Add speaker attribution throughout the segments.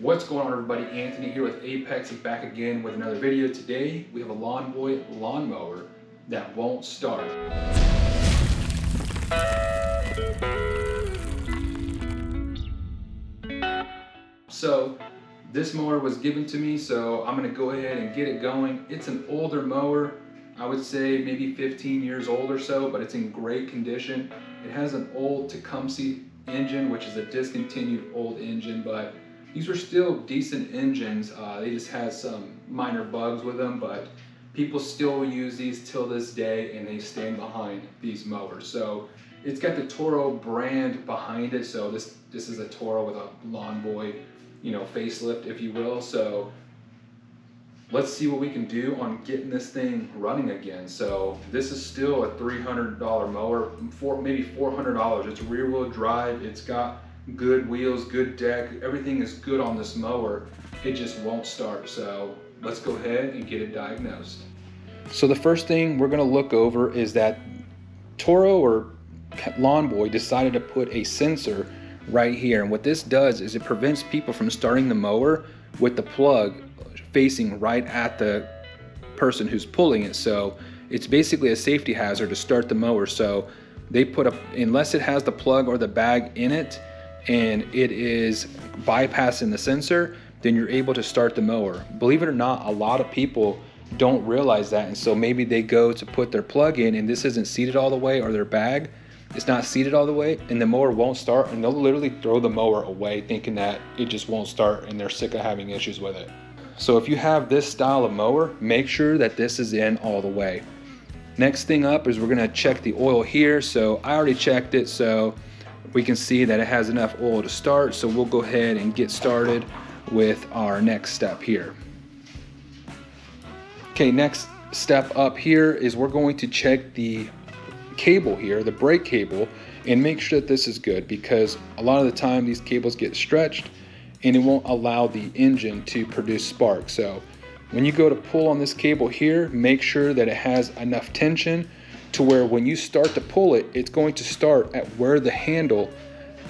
Speaker 1: What's going on, everybody? Anthony here with Apex, back again with another video. Today we have a Boy Lawn Mower that won't start. So this mower was given to me, so I'm gonna go ahead and get it going. It's an older mower, I would say maybe 15 years old or so, but it's in great condition. It has an old Tecumseh engine, which is a discontinued old engine, but these were still decent engines. They just had some minor bugs with them, but people still use these till this day, and they stand behind these mowers. So it's got the Toro brand behind it. So this is a Toro with a Lawn Boy, facelift, if you will. So let's see what we can do on getting this thing running again. So this is still a $300 mower, maybe $400. It's rear wheel drive. It's got good wheels, good deck, everything is good on this mower. It just won't start. So let's go ahead and get it diagnosed. So the first thing we're gonna look over is that Toro or Lawn Boy decided to put a sensor right here. And what this does is it prevents people from starting the mower with the plug facing right at the person who's pulling it. So it's basically a safety hazard to start the mower. So they put unless it has the plug or the bag in it, and it is bypassing the sensor, then you're able to start the mower. Believe it or not, a lot of people don't realize that, and so maybe they go to put their plug in and this isn't seated all the way, or their bag is not seated all the way, and the mower won't start, and they'll literally throw the mower away thinking that it just won't start, and they're sick of having issues with it. So if you have this style of mower, make sure that this is in all the way. Next thing up is we're gonna check the oil here. So I already checked it, so we can see that it has enough oil to start. So we'll go ahead and get started with our next step here. Okay, next step up here is we're going to check the cable here, the brake cable, and make sure that this is good, because a lot of the time these cables get stretched and it won't allow the engine to produce spark. So when you go to pull on this cable here, make sure that it has enough tension to where when you start to pull it, it's going to start at where the handle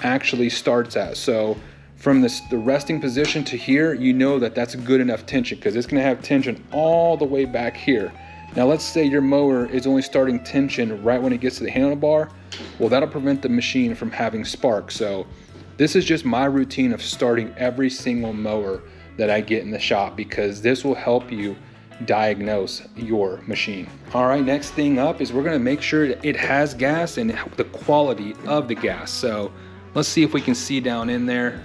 Speaker 1: actually starts at. So from the resting position to here, you know that that's a good enough tension, because it's gonna have tension all the way back here. Now let's say your mower is only starting tension right when it gets to the handlebar. Well, that'll prevent the machine from having spark. So this is just my routine of starting every single mower that I get in the shop, because this will help you diagnose your machine. All right, next thing up is we're gonna make sure that it has gas and the quality of the gas. So let's see if we can see down in there.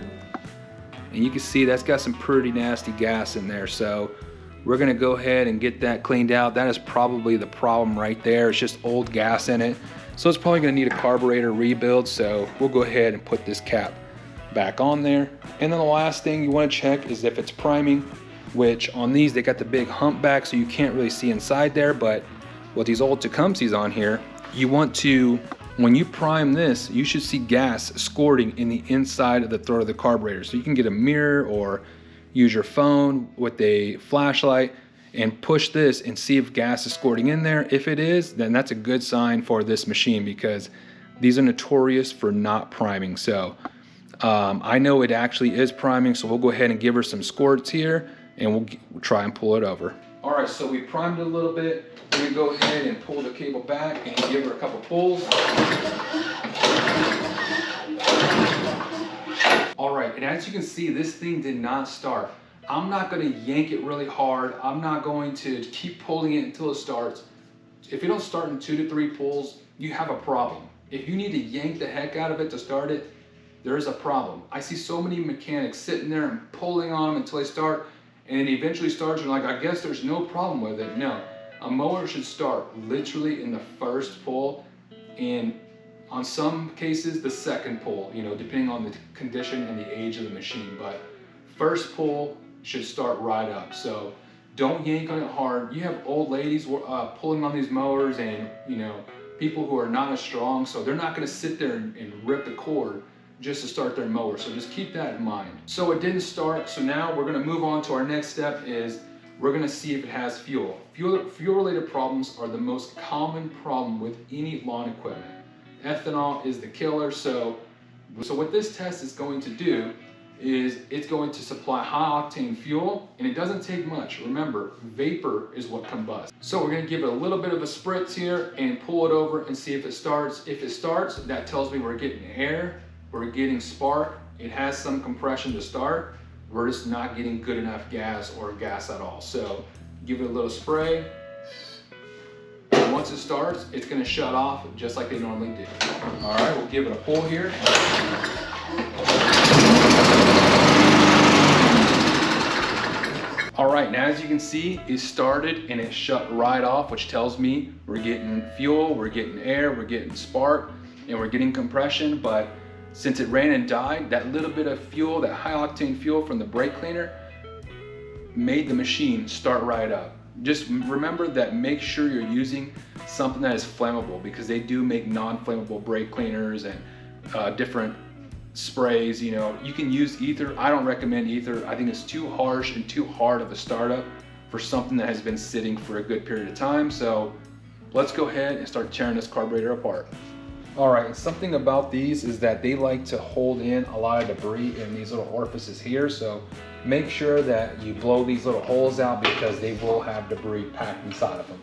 Speaker 1: And you can see that's got some pretty nasty gas in there. So we're gonna go ahead and get that cleaned out. That is probably the problem right there. It's just old gas in it. So it's probably gonna need a carburetor rebuild. So we'll go ahead and put this cap back on there. And then the last thing you wanna check is if it's priming, which on these, they got the big hump back, so you can't really see inside there. But with these old Tecumsehs on here, you want to, when you prime this, you should see gas squirting in the inside of the throat of the carburetor. So you can get a mirror or use your phone with a flashlight and push this and see if gas is squirting in there. If it is, then that's a good sign for this machine, because these are notorious for not priming. So I know it actually is priming, so we'll go ahead and give her some squirts here, and we'll try and pull it over. All right, so we primed it a little bit. We're gonna go ahead and pull the cable back and give her a couple pulls. All right, and as you can see, this thing did not start. I'm not gonna yank it really hard. I'm not going to keep pulling it until it starts. If you don't start in 2 to 3 pulls, you have a problem. If you need to yank the heck out of it to start it, there is a problem. I see so many mechanics sitting there and pulling on them until they start, and it eventually starts, and like, I guess there's no problem with it. No, a mower should start literally in the first pull, and on some cases, the second pull, depending on the condition and the age of the machine. But first pull should start right up. So don't yank on it hard. You have old ladies pulling on these mowers, and people who are not as strong, so they're not gonna sit there and rip the cord just to start their mower. So just keep that in mind. So it didn't start, so now we're gonna move on to our next step. Is we're gonna see if it has fuel. Fuel related problems are the most common problem with any lawn equipment. Ethanol is the killer. So what this test is going to do is it's going to supply high octane fuel, and it doesn't take much. Remember, vapor is what combusts. So we're gonna give it a little bit of a spritz here and pull it over and see if it starts. If it starts, that tells me we're getting air, we're getting spark, it has some compression to start. We're just not getting good enough gas or gas at all. So give it a little spray. And once it starts, it's gonna shut off just like they normally do. All right, we'll give it a pull here. All right, now as you can see, it started and it shut right off, which tells me we're getting fuel, we're getting air, we're getting spark, and we're getting compression. But since it ran and died, that little bit of fuel, that high octane fuel from the brake cleaner, made the machine start right up. Just remember that, make sure you're using something that is flammable, because they do make non-flammable brake cleaners and different sprays. You know, you can use ether. I don't recommend ether. I think it's too harsh and too hard of a startup for something that has been sitting for a good period of time. So let's go ahead and start tearing this carburetor apart. All right, something about these is that they like to hold in a lot of debris in these little orifices here. So make sure that you blow these little holes out, because they will have debris packed inside of them.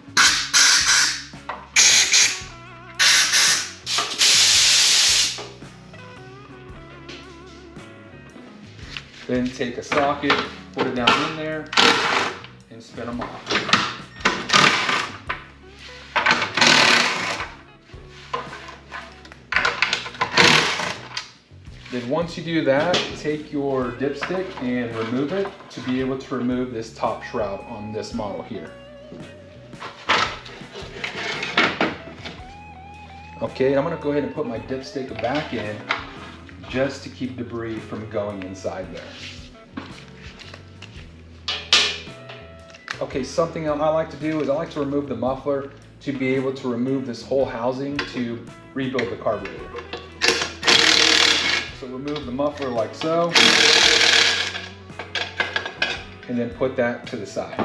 Speaker 1: Then take a socket, put it down in there, and spin them off. Then once you do that, take your dipstick and remove it to be able to remove this top shroud on this model here. Okay, I'm gonna go ahead and put my dipstick back in just to keep debris from going inside there. Okay, something I like to do is I like to remove the muffler to be able to remove this whole housing to rebuild the carburetor. So remove the muffler like so, and then put that to the side.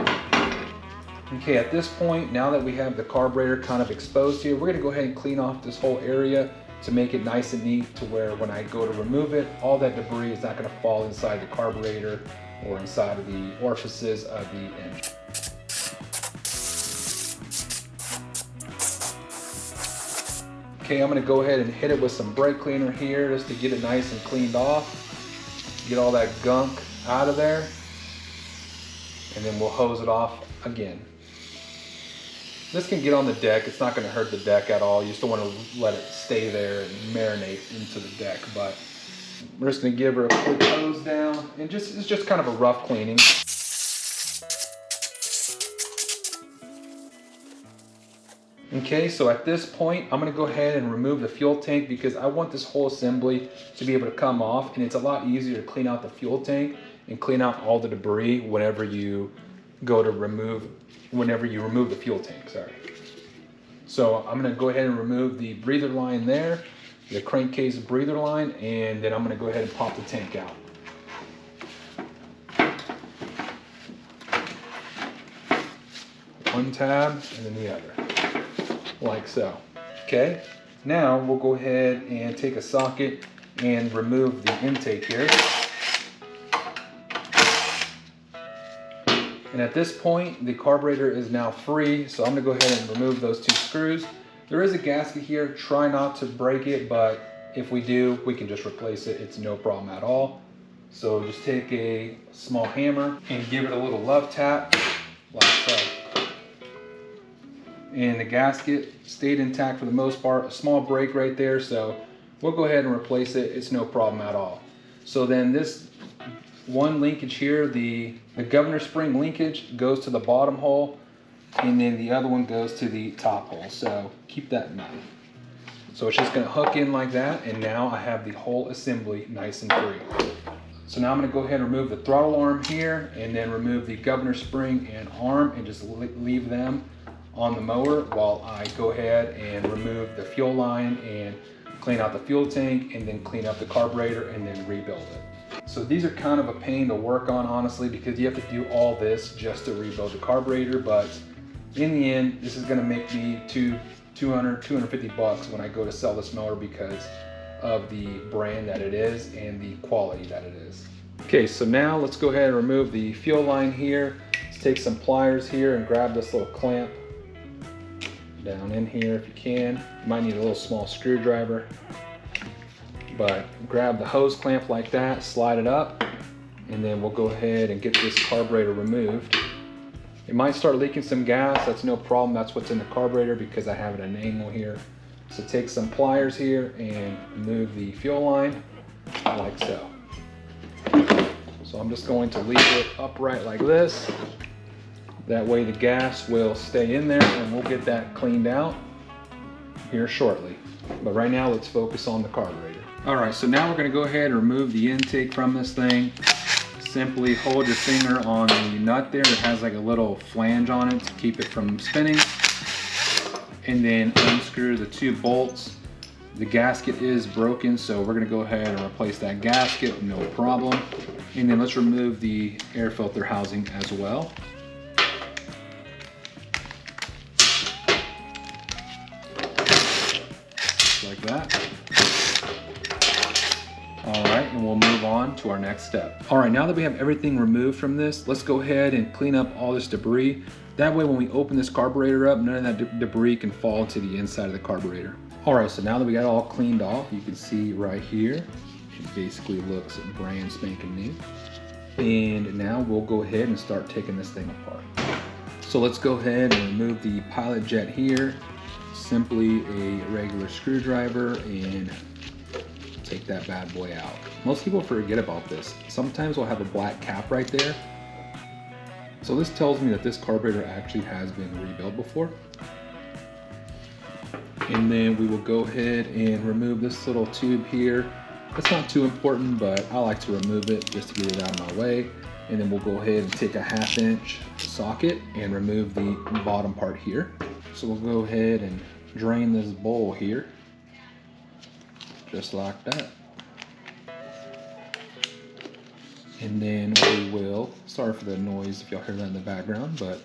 Speaker 1: Okay, at this point, now that we have the carburetor kind of exposed here, we're gonna go ahead and clean off this whole area to make it nice and neat, to where when I go to remove it, all that debris is not gonna fall inside the carburetor or inside of the orifices of the engine. Okay, I'm gonna go ahead and hit it with some brake cleaner here just to get it nice and cleaned off. Get all that gunk out of there. And then we'll hose it off again. This can get on the deck. It's not gonna hurt the deck at all. You just don't wanna let it stay there and marinate into the deck. But we're just gonna give her a quick hose down. And it's just kind of a rough cleaning. Okay, so at this point, I'm gonna go ahead and remove the fuel tank, because I want this whole assembly to be able to come off, and it's a lot easier to clean out the fuel tank and clean out all the debris whenever you remove the fuel tank, sorry. So I'm gonna go ahead and remove the breather line there, the crankcase breather line, and then I'm gonna go ahead and pop the tank out. One tab and then the other. Like so. Okay, now we'll go ahead and take a socket and remove the intake here. And at this point, the carburetor is now free, so I'm gonna go ahead and remove those two screws. There is a gasket here. Try not to break it, but if we do, we can just replace it. It's no problem at all. So just take a small hammer and give it a little love tap, like so. And the gasket stayed intact for the most part. A small break right there, so we'll go ahead and replace it. It's no problem at all. So then this one linkage here, the governor spring linkage, goes to the bottom hole, and then the other one goes to the top hole. So keep that in mind. So it's just gonna hook in like that, and now I have the whole assembly nice and free. So now I'm gonna go ahead and remove the throttle arm here, and then remove the governor spring and arm, and just leave them on the mower while I go ahead and remove the fuel line and clean out the fuel tank, and then clean up the carburetor and then rebuild it. So these are kind of a pain to work on, honestly, because you have to do all this just to rebuild the carburetor. But in the end, this is gonna make me $250 when I go to sell this mower, because of the brand that it is and the quality that it is. Okay, so now let's go ahead and remove the fuel line here. Let's take some pliers here and grab this little clamp down in here if you can. You might need a little small screwdriver, but grab the hose clamp like that, slide it up, and then we'll go ahead and get this carburetor removed. It might start leaking some gas, that's no problem. That's what's in the carburetor because I have it at an angle here. So take some pliers here and remove the fuel line like so. So I'm just going to leave it upright like this. That way the gas will stay in there and we'll get that cleaned out here shortly. But right now let's focus on the carburetor. All right, so now we're gonna go ahead and remove the intake from this thing. Simply hold your finger on the nut there. It has like a little flange on it to keep it from spinning. And then unscrew the 2 bolts. The gasket is broken, so we're gonna go ahead and replace that gasket, no problem. And then let's remove the air filter housing as well. Like that. All right, and we'll move on to our next step. All right, now that we have everything removed from this, let's go ahead and clean up all this debris. That way when we open this carburetor up, none of that debris can fall to the inside of the carburetor. All right, so now that we got it all cleaned off, you can see right here, it basically looks brand spanking new. And now we'll go ahead and start taking this thing apart. So let's go ahead and remove the pilot jet here. Simply a regular screwdriver and take that bad boy out. Most people forget about this. Sometimes we'll have a black cap right there. So this tells me that this carburetor actually has been rebuilt before. And then we will go ahead and remove this little tube here. It's not too important, but I like to remove it just to get it out of my way. And then we'll go ahead and take a 1/2 inch socket and remove the bottom part here. So we'll go ahead and drain this bowl here, just like that. And then we will, sorry for the noise if y'all hear that in the background, but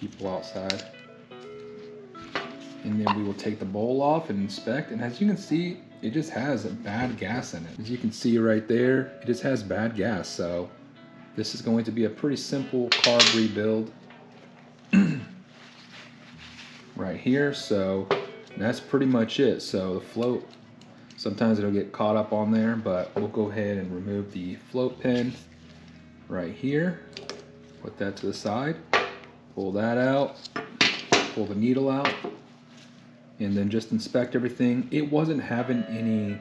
Speaker 1: people outside. And then we will take the bowl off and inspect, and as you can see, it just has bad gas in it. As you can see right there, it just has bad gas, so this is going to be a pretty simple carb rebuild right here. So that's pretty much it. So the float, sometimes it'll get caught up on there, but we'll go ahead and remove the float pin right here. Put that to the side, pull that out, pull the needle out, and then just inspect everything. It wasn't having any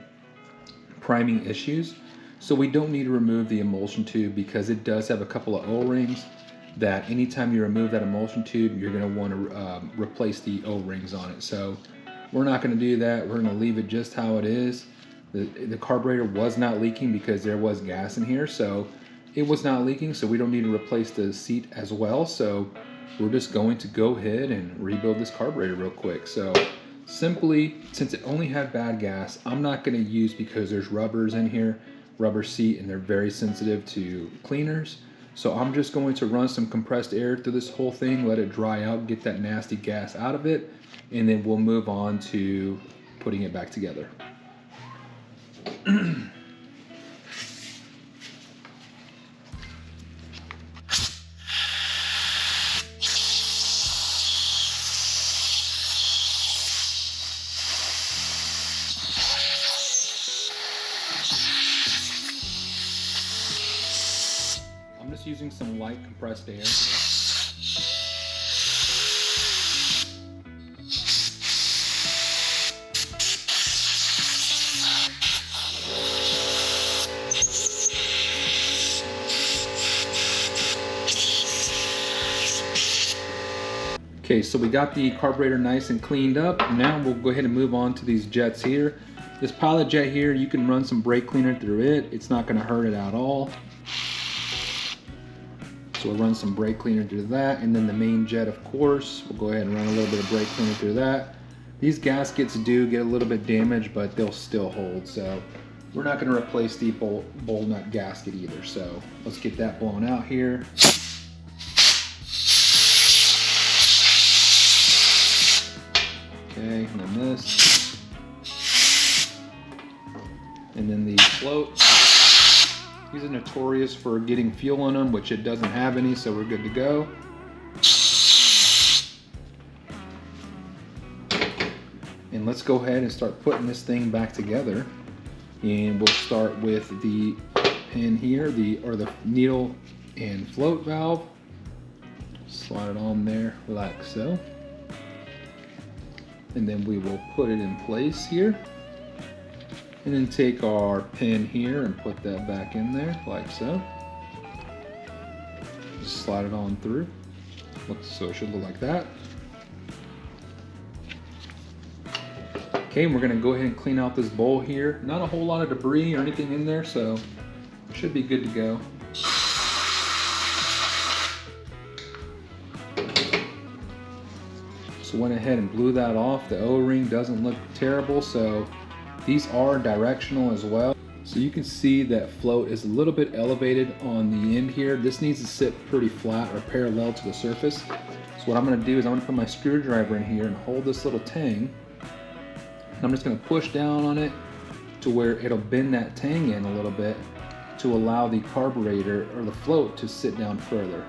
Speaker 1: priming issues, so we don't need to remove the emulsion tube because it does have a couple of O-rings that anytime you remove that emulsion tube, you're going to want to replace the O-rings on it. So we're not going to do that. We're going to leave it just how it is. The carburetor was not leaking because there was gas in here, so it was not leaking, so we don't need to replace the seat as well. So we're just going to go ahead and rebuild this carburetor real quick. So simply, since it only had bad gas, I'm not going to use, because there's rubbers in here, rubber seat, and they're very sensitive to cleaners. So I'm just going to run some compressed air through this whole thing, let it dry out, get that nasty gas out of it, and then we'll move on to putting it back together. I'm just using some light compressed air. Okay, so we got the carburetor nice and cleaned up. Now we'll go ahead and move on to these jets here. This pilot jet here, you can run some brake cleaner through it. It's not gonna hurt it at all. So we'll run some brake cleaner through that, and then the main jet, of course, we'll go ahead and run a little bit of brake cleaner through that. These gaskets do get a little bit damaged, but they'll still hold. So we're not gonna replace the bowl nut gasket either. So let's get that blown out here. Okay, and then this. And then the float. These are notorious for getting fuel in them, which it doesn't have any, so we're good to go. And let's go ahead and start putting this thing back together. And we'll start with the pin here, the needle and float valve. Slide it on there like so. And then we will put it in place here. And then take our pin here and put that back in there like so. Just slide it on through. So it should look like that. Okay, and we're gonna go ahead and clean out this bowl here. Not a whole lot of debris or anything in there, so it should be good to go. So went ahead and blew that off. The O-ring doesn't look terrible, so these are directional as well. So you can see that float is a little bit elevated on the end here. This needs to sit pretty flat or parallel to the surface. So what I'm gonna do is I'm gonna put my screwdriver in here and hold this little tang. And I'm just gonna push down on it to where it'll bend that tang in a little bit to allow the carburetor or the float to sit down further.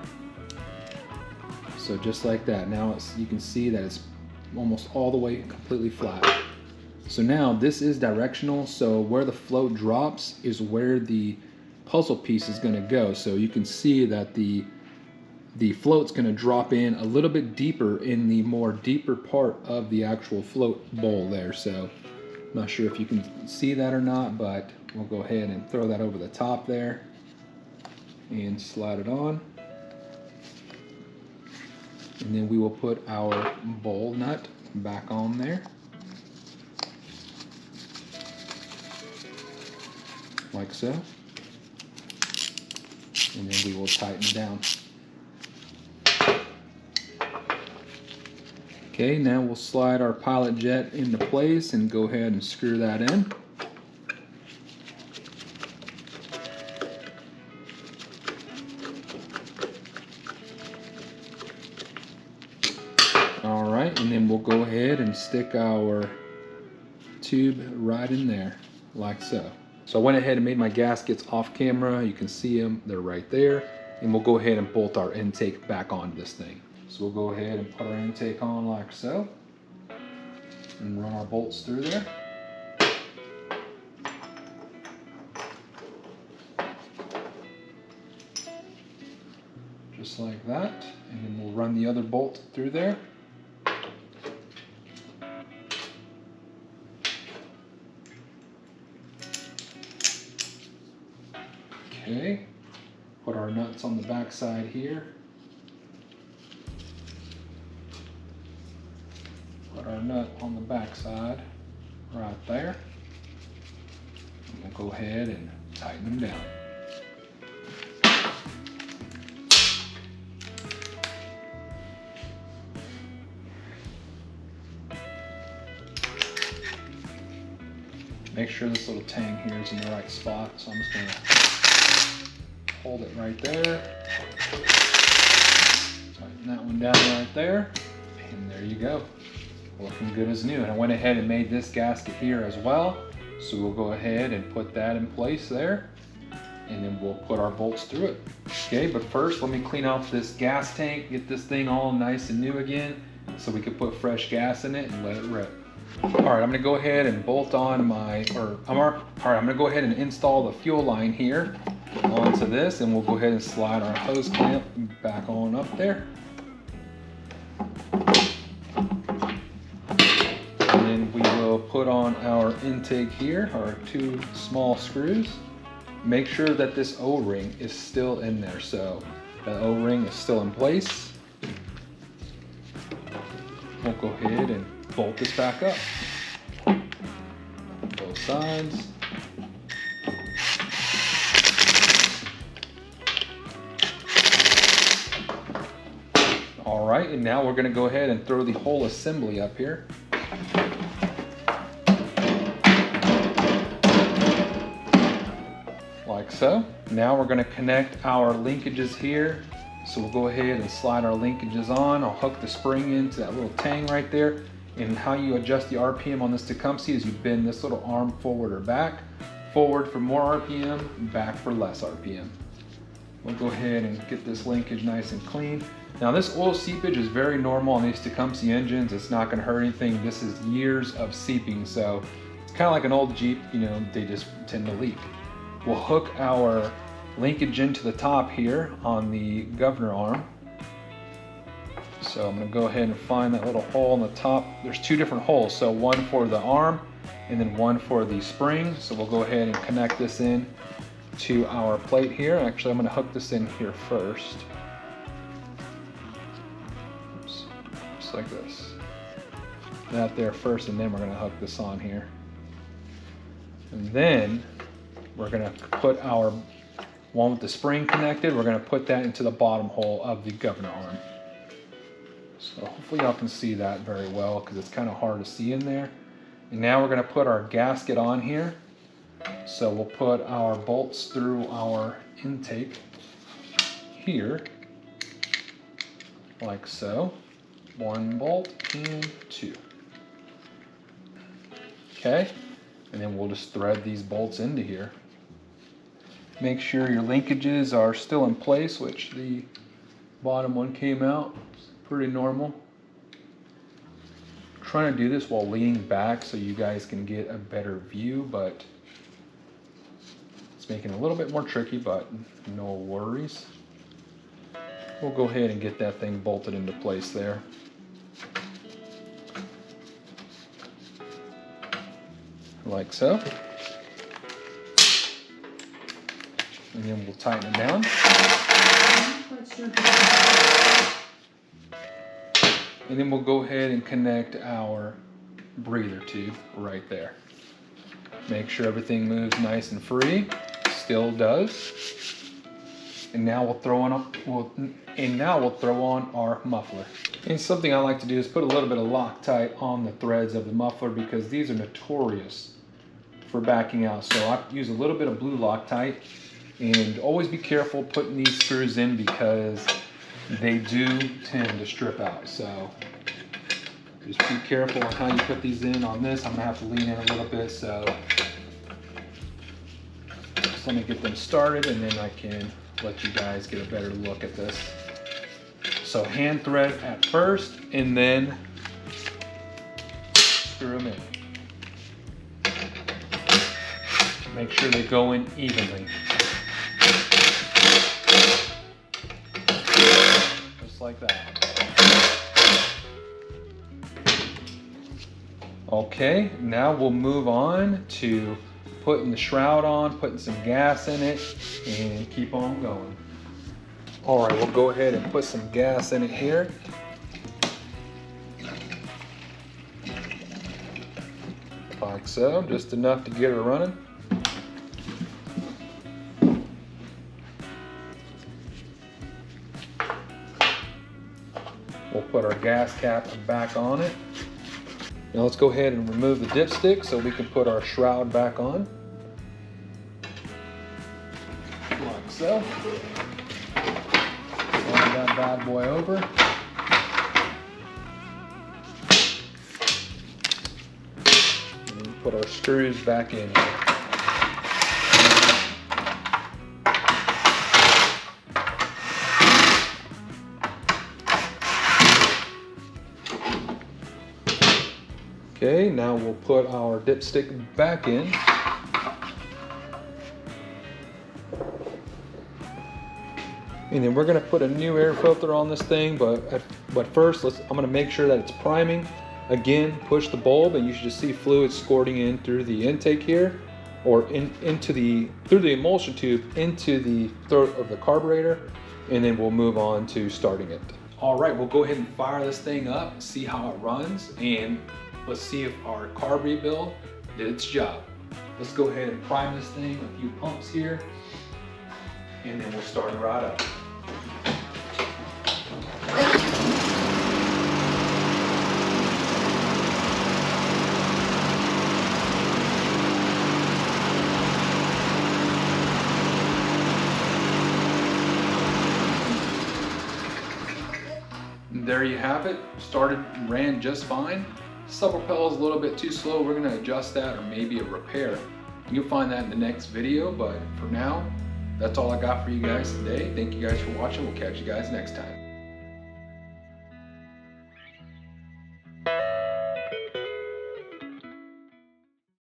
Speaker 1: So just like that. Now you can see that it's almost all the way completely flat. So now this is directional, so where the float drops is where the puzzle piece is going to go. So you can see that the float's going to drop in a little bit deeper in the more deeper part of the actual float bowl there. So I'm not sure if you can see that or not, but we'll go ahead and throw that over the top there and slide it on. And then we will put our bowl nut back on there. Like so. And then we will tighten it down. Okay, now we'll slide our pilot jet into place and go ahead and screw that in. Alright, and then we'll go ahead and stick our tube right in there, like so. So I went ahead and made my gaskets off camera. You can see them, they're right there. And we'll go ahead and bolt our intake back onto this thing. So we'll go ahead and put our intake on like so. And run our bolts through there. Just like that. And then we'll run the other bolt through there. Okay, put our nuts on the back side here. Put our nut on the back side right there. And we'll go ahead and tighten them down. Make sure this little tang here is in the right spot, so I'm just going to hold it right there. Tighten that one down right there, and there you go. Looking good as new. And I went ahead and made this gasket here as well, so we'll go ahead and put that in place there, and then we'll put our bolts through it. Okay, but first let me clean out this gas tank, get this thing all nice and new again, so we can put fresh gas in it and let it rip. All right, I'm gonna go ahead and bolt on I'm gonna go ahead and install the fuel line here onto this, and we'll go ahead and slide our hose clamp back on up there. And then we will put on our intake here, our two small screws. Make sure that this O-ring is still in there, so the O-ring is still in place. We'll go ahead and bolt this back up. Both sides. All right, and now we're going to go ahead and throw the whole assembly up here. Like so. Now we're going to connect our linkages here. So we'll go ahead and slide our linkages on. I'll hook the spring into that little tang right there. And how you adjust the RPM on this Tecumseh is you bend this little arm forward or back. forward for more RPM, back for less RPM. We'll go ahead and get this linkage nice and clean. Now this oil seepage is very normal on these Tecumseh engines. It's not gonna hurt anything. This is years of seeping, so it's kind of like an old Jeep, you know, they just tend to leak. We'll hook our linkage into the top here on the governor arm. So I'm gonna go ahead and find that little hole in the top. There's two different holes, so one for the arm and then one for the spring. So we'll go ahead and connect this in to our plate here. Actually, I'm gonna hook this in here first. Oops. Just like this. That there first, and then we're gonna hook this on here. And then we're gonna put our one with the spring connected, we're gonna put that into the bottom hole of the governor arm. So hopefully y'all can see that very well because it's kind of hard to see in there. And now we're gonna put our gasket on here. So we'll put our bolts through our intake here, like so. One bolt and two. Okay, and then we'll just thread these bolts into here. Make sure your linkages are still in place, which the bottom one came out. It's pretty normal. I'm trying to do this while leaning back so you guys can get a better view, but it's making it a little bit more tricky, but no worries. We'll go ahead and get that thing bolted into place there. Like so. And then we'll tighten it down. And then we'll go ahead and connect our breather tube right there. Make sure everything moves nice and free. Still does. And now we'll throw on our muffler. And something I like to do is put a little bit of Loctite on the threads of the muffler because these are notorious for backing out. So I use a little bit of blue Loctite, and always be careful putting these screws in because they do tend to strip out. So just be careful on how you put these in. On this, I'm gonna have to lean in a little bit. So just let me get them started and then I can let you guys get a better look at this. So hand thread at first and then screw them in. Make sure they go in evenly. Just like that. Okay, now we'll move on to putting the shroud on, putting some gas in it, and keep on going. All right, we'll go ahead and put some gas in it here. Like so, just enough to get her running. We'll put our gas cap back on it. Now let's go ahead and remove the dipstick so we can put our shroud back on. Like so. Slide that bad boy over. And put our screws back in here. Okay, now we'll put our dipstick back in. And then we're gonna put a new air filter on this thing, but first I'm gonna make sure that it's priming. Again, push the bulb and you should just see fluid squirting in through the intake here, or through the emulsion tube into the throat of the carburetor, and then we'll move on to starting it. All right, we'll go ahead and fire this thing up, see how it runs, and let's see if our carb rebuild did its job. Let's go ahead and prime this thing, a few pumps here, and then we'll start it right up. There you have it. Ran just fine. Sub propel is a little bit too slow. We're going to adjust that, or maybe a repair. You'll find that in the next video, but for now, that's all I got for you guys today. Thank you guys for watching. We'll catch you guys next time.